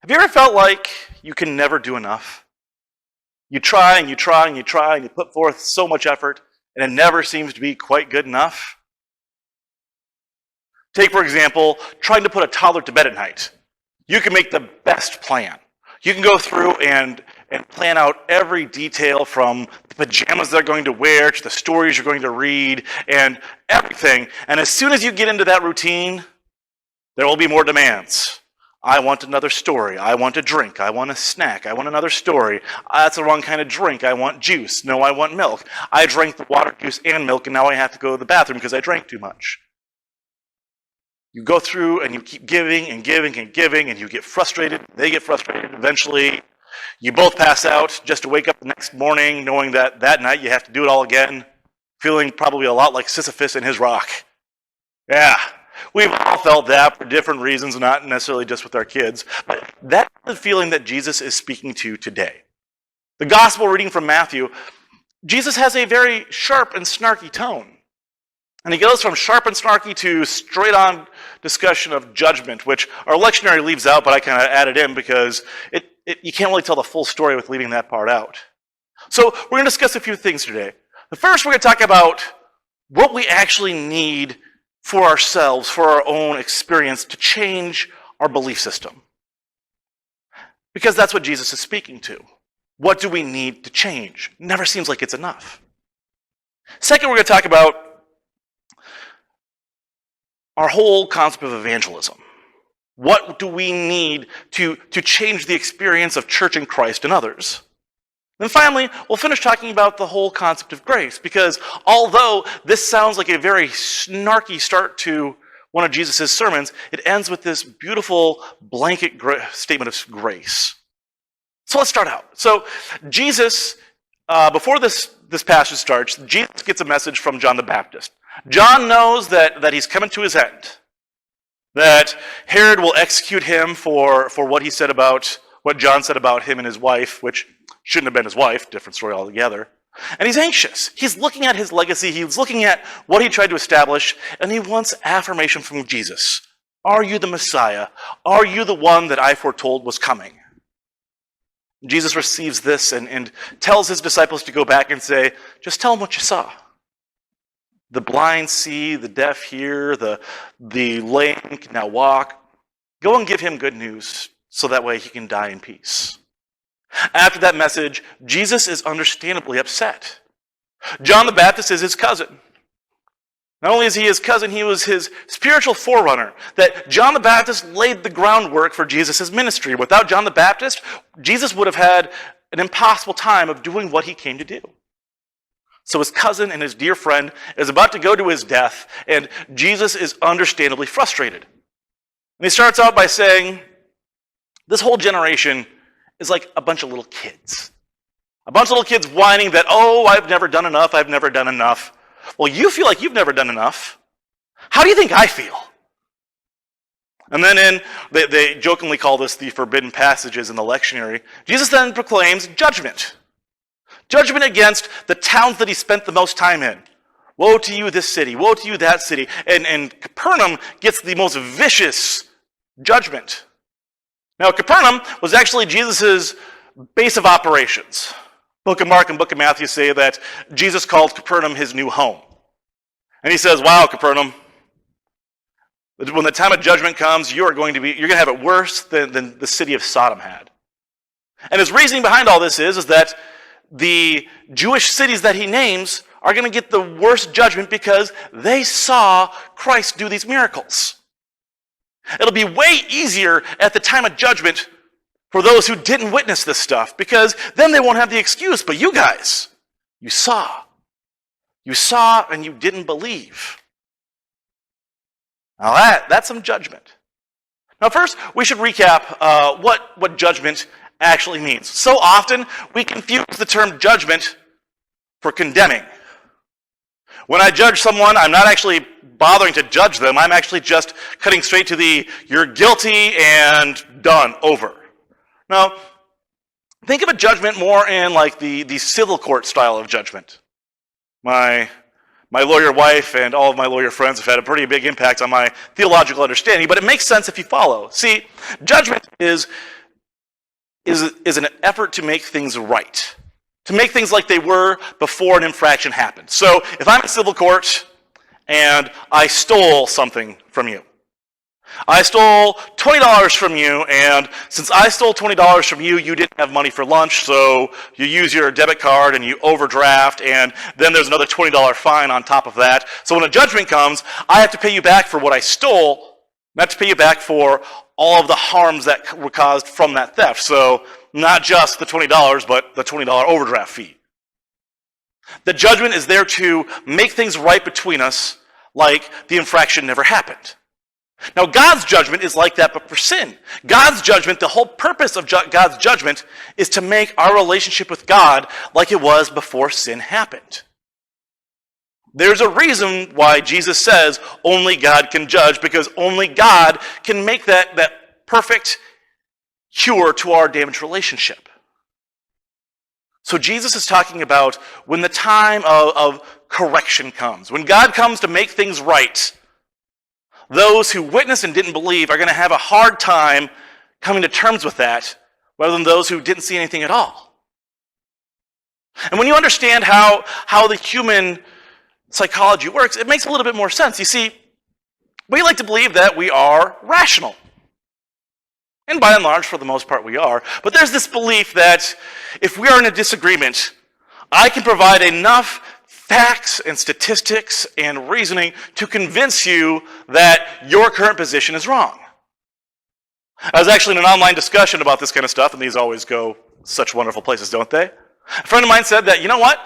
Have you ever felt like you can never do enough? You try and you try and you try and you put forth so much effort and it never seems to be quite good enough? Take, for example, trying to put a toddler to bed at night. You can make the best plan. You can go through and plan out every detail from the pajamas they're going to wear to the stories you're going to read and everything. And as soon as you get into that routine, there will be more demands. I want another story. I want a drink. I want a snack. I want another story. That's the wrong kind of drink. I want juice. No, I want milk. I drank the water, juice, and milk, and now I have to go to the bathroom because I drank too much. You go through and you keep giving and giving and giving, and you get frustrated. They get frustrated. Eventually, you both pass out just to wake up the next morning knowing that that night you have to do it all again, feeling probably a lot like Sisyphus and his rock. Yeah. We've all felt that for different reasons, not necessarily just with our kids, but that's the feeling that Jesus is speaking to today. The gospel reading from Matthew, Jesus has a very sharp and snarky tone. And he goes from sharp and snarky to straight-on discussion of judgment, which our lectionary leaves out, but I kind of added in because you can't really tell the full story with leaving that part out. So we're going to discuss a few things today. The first, we're going to talk about what we actually need for ourselves, for our own experience, to change our belief system. Because that's what Jesus is speaking to. What do we need to change? Never seems like it's enough. Second, we're going to talk about our whole concept of evangelism. What do we need to change the experience of church in Christ and others? Then finally, we'll finish talking about the whole concept of grace, because although this sounds like a very snarky start to one of Jesus' sermons, it ends with this beautiful blanket statement of grace. So let's start out. So Jesus, before this passage starts, Jesus gets a message from John the Baptist. John knows that he's coming to his end, that Herod will execute him for what he said about, what John said about him and his wife, which shouldn't have been his wife, different story altogether. And he's anxious. He's looking at his legacy. He's looking at what he tried to establish, and he wants affirmation from Jesus. Are you the Messiah? Are you the one that I foretold was coming? Jesus receives this and tells his disciples to go back and say, just tell them what you saw. The blind see, the deaf hear, the lame can now walk. Go and give him good news so that way he can die in peace. After that message, Jesus is understandably upset. John the Baptist is his cousin. Not only is he his cousin, he was his spiritual forerunner. That John the Baptist laid the groundwork for Jesus' ministry. Without John the Baptist, Jesus would have had an impossible time of doing what he came to do. So his cousin and his dear friend is about to go to his death, and Jesus is understandably frustrated. And he starts out by saying, this whole generation is like a bunch of little kids. A bunch of little kids whining that, oh, I've never done enough, I've never done enough. Well, you feel like you've never done enough. How do you think I feel? And then they jokingly call this the forbidden passages in the lectionary. Jesus then proclaims judgment. Judgment against the towns that he spent the most time in. Woe to you, this city. Woe to you, that city. And Capernaum gets the most vicious judgment. Now, Capernaum was actually Jesus' base of operations. Book of Mark and Book of Matthew say that Jesus called Capernaum his new home. And he says, wow, Capernaum, when the time of judgment comes, you're going to have it worse than the city of Sodom had. And his reasoning behind all this is that the Jewish cities that he names are going to get the worst judgment because they saw Christ do these miracles. It'll be way easier at the time of judgment for those who didn't witness this stuff, because then they won't have the excuse. But you guys, you saw. You saw and you didn't believe. Now that's some judgment. Now first, we should recap what judgment actually means. So often, we confuse the term judgment for condemning. When I judge someone, I'm not actually bothering to judge them. I'm actually just cutting straight to the, you're guilty and done, over. Now, think of a judgment more in like the civil court style of judgment. My lawyer wife and all of my lawyer friends have had a pretty big impact on my theological understanding, but it makes sense if you follow. See, judgment is is an effort to make things right, to make things like they were before an infraction happened. So if I'm in civil court and I stole something from you, I stole $20 from you, and since I stole $20 from you, you didn't have money for lunch, so you use your debit card and you overdraft, and then there's another $20 fine on top of that. So when a judgment comes, I have to pay you back for what I stole, not to pay you back for all of the harms that were caused from that theft. So not just the $20, but the $20 overdraft fee. The judgment is there to make things right between us, like the infraction never happened. Now, God's judgment is like that, but for sin. God's judgment, the whole purpose of God's judgment is to make our relationship with God like it was before sin happened. There's a reason why Jesus says only God can judge, because only God can make that perfect cure to our damaged relationship. So Jesus is talking about when the time of correction comes, when God comes to make things right, those who witnessed and didn't believe are going to have a hard time coming to terms with that, rather than those who didn't see anything at all. And when you understand how the human psychology works, it makes a little bit more sense. You see, we like to believe that we are rational. And by and large, for the most part, we are. But there's this belief that if we are in a disagreement, I can provide enough facts and statistics and reasoning to convince you that your current position is wrong. I was actually in an online discussion about this kind of stuff, and these always go such wonderful places, don't they? A friend of mine said that, you know what?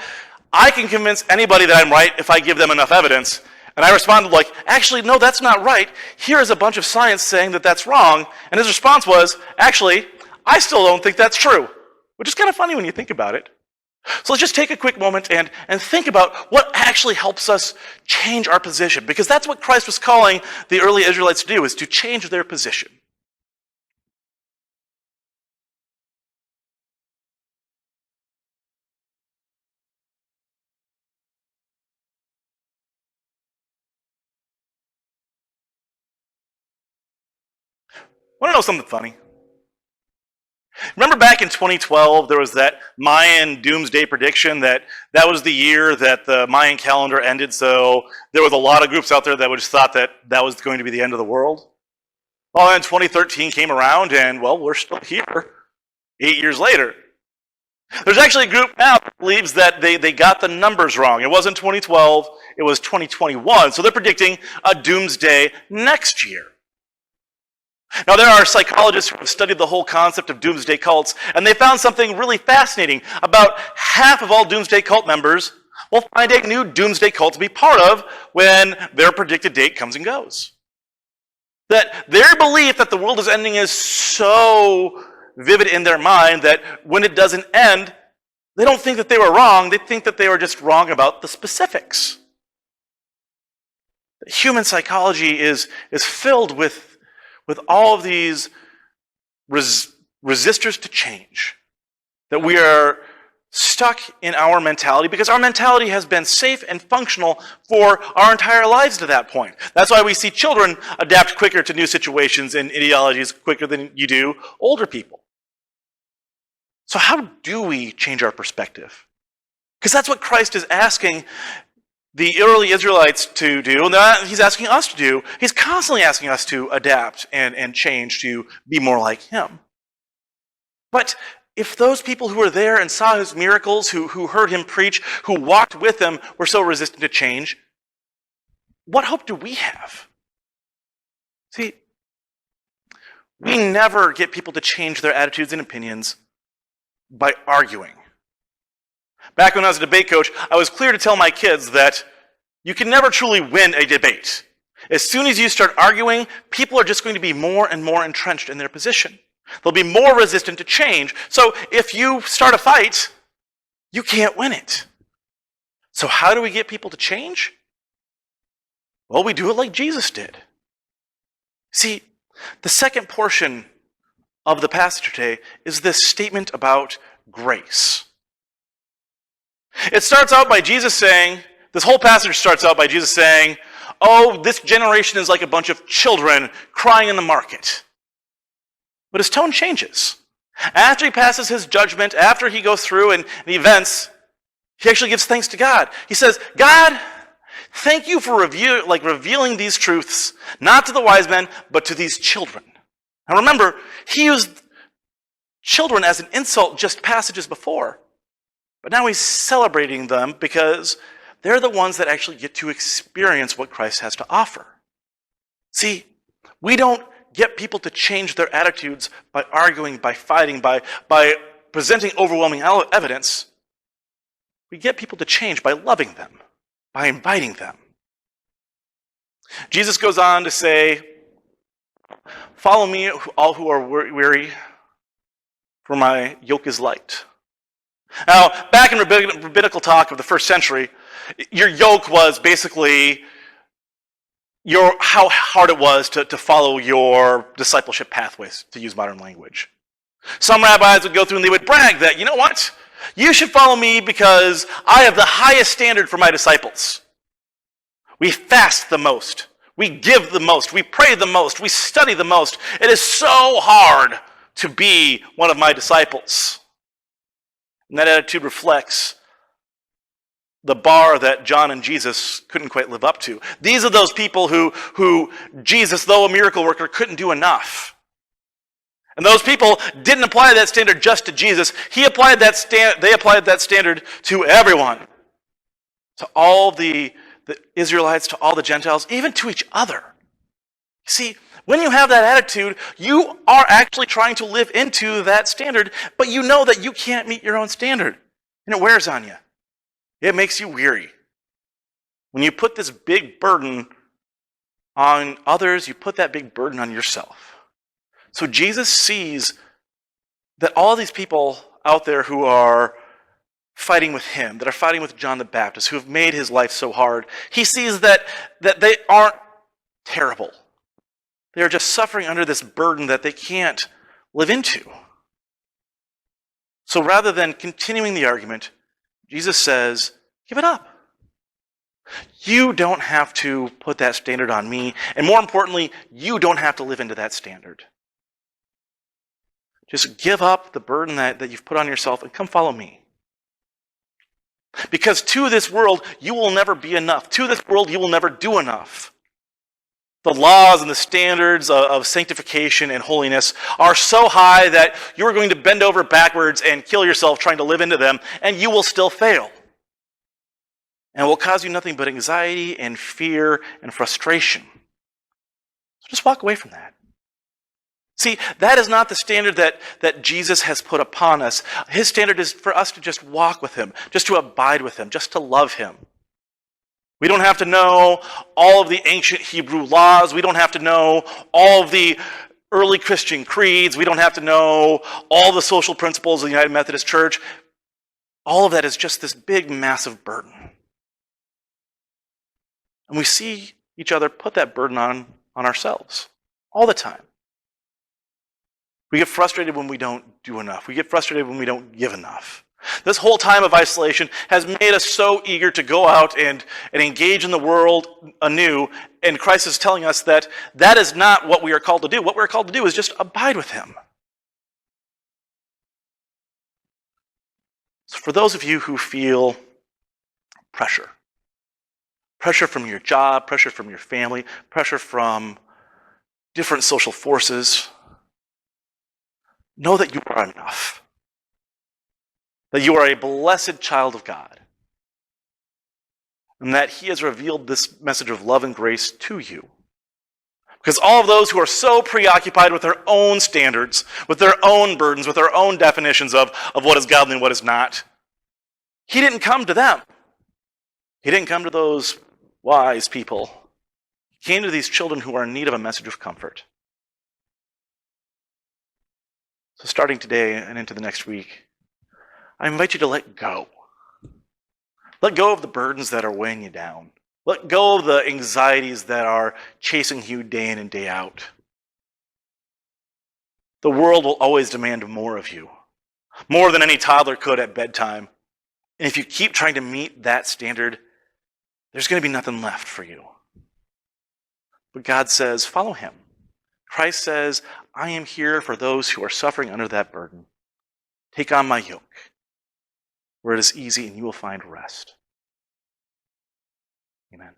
I can convince anybody that I'm right if I give them enough evidence. And I responded like, actually, no, that's not right. Here is a bunch of science saying that that's wrong. And his response was, actually, I still don't think that's true. Which is kind of funny when you think about it. So let's just take a quick moment and think about what actually helps us change our position. Because that's what Christ was calling the early Israelites to do, is to change their position. Want to know something funny? Remember back in 2012, there was that Mayan doomsday prediction that was the year that the Mayan calendar ended, so there was a lot of groups out there that just thought that was going to be the end of the world. Well, then 2013 came around, and, well, we're still here 8 years later. There's actually a group now that believes that they got the numbers wrong. It wasn't 2012, it was 2021, so they're predicting a doomsday next year. Now, there are psychologists who have studied the whole concept of doomsday cults, and they found something really fascinating. About half of all doomsday cult members will find a new doomsday cult to be part of when their predicted date comes and goes. That their belief that the world is ending is so vivid in their mind that when it doesn't end, they don't think that they were wrong, they think that they were just wrong about the specifics. Human psychology is filled with all of these resistors to change, that we are stuck in our mentality because our mentality has been safe and functional for our entire lives to that point. That's why we see children adapt quicker to new situations and ideologies quicker than you do older people. So how do we change our perspective? Because that's what Christ is asking the early Israelites to do, and that he's asking us to do. He's constantly asking us to adapt and change to be more like him. But if those people who were there and saw his miracles, who heard him preach, who walked with him, were so resistant to change, what hope do we have? See, we never get people to change their attitudes and opinions by arguing. Back when I was a debate coach, I was clear to tell my kids that you can never truly win a debate. As soon as you start arguing, people are just going to be more and more entrenched in their position. They'll be more resistant to change. So if you start a fight, you can't win it. So how do we get people to change? Well, we do it like Jesus did. See, the second portion of the passage today is this statement about grace. It starts out by Jesus saying, this whole passage starts out by Jesus saying, oh, this generation is like a bunch of children crying in the market. But his tone changes. After he passes his judgment, after he goes through and the events, he actually gives thanks to God. He says, God, thank you for revealing these truths, not to the wise men, but to these children. Now remember, he used children as an insult just passages before. But now he's celebrating them because they're the ones that actually get to experience what Christ has to offer. See, we don't get people to change their attitudes by arguing, by fighting, by presenting overwhelming evidence. We get people to change by loving them, by inviting them. Jesus goes on to say, follow me, all who are weary, for my yoke is light. Now, back in rabbinical talk of the first century, your yoke was basically how hard it was to follow your discipleship pathways, to use modern language. Some rabbis would go through and they would brag that, you know what? You should follow me because I have the highest standard for my disciples. We fast the most. We give the most. We pray the most. We study the most. It is so hard to be one of my disciples. And that attitude reflects the bar that John and Jesus couldn't quite live up to. These are those people who Jesus, though a miracle worker, couldn't do enough. And those people didn't apply that standard just to Jesus. They applied that standard to everyone. To all the Israelites, to all the Gentiles, even to each other. See, when you have that attitude, you are actually trying to live into that standard, but you know that you can't meet your own standard. And it wears on you. It makes you weary. When you put this big burden on others, you put that big burden on yourself. So Jesus sees that all these people out there who are fighting with him, that are fighting with John the Baptist, who have made his life so hard, he sees that they aren't terrible. They are just suffering under this burden that they can't live into. So rather than continuing the argument, Jesus says, give it up. You don't have to put that standard on me, and more importantly, you don't have to live into that standard. Just give up the burden that you've put on yourself and come follow me. Because to this world, you will never be enough. To this world, you will never do enough. The laws and the standards of sanctification and holiness are so high that you're going to bend over backwards and kill yourself trying to live into them, and you will still fail. And it will cause you nothing but anxiety and fear and frustration. So just walk away from that. See, that is not the standard that Jesus has put upon us. His standard is for us to just walk with him, just to abide with him, just to love him. We don't have to know all of the ancient Hebrew laws. We don't have to know all of the early Christian creeds. We don't have to know all the social principles of the United Methodist Church. All of that is just this big, massive burden. And we see each other put that burden on ourselves all the time. We get frustrated when we don't do enough. We get frustrated when we don't give enough. This whole time of isolation has made us so eager to go out and engage in the world anew, and Christ is telling us that is not what we are called to do. What we're called to do is just abide with him. So for those of you who feel pressure from your job, pressure from your family, pressure from different social forces, know that you are enough. That you are a blessed child of God. And that he has revealed this message of love and grace to you. Because all of those who are so preoccupied with their own standards, with their own burdens, with their own definitions of what is godly and what is not, he didn't come to them. He didn't come to those wise people. He came to these children who are in need of a message of comfort. So starting today and into the next week, I invite you to let go. Let go of the burdens that are weighing you down. Let go of the anxieties that are chasing you day in and day out. The world will always demand more of you, more than any toddler could at bedtime. And if you keep trying to meet that standard, there's going to be nothing left for you. But God says, follow him. Christ says, I am here for those who are suffering under that burden. Take on my yoke, where it is easy and you will find rest. Amen.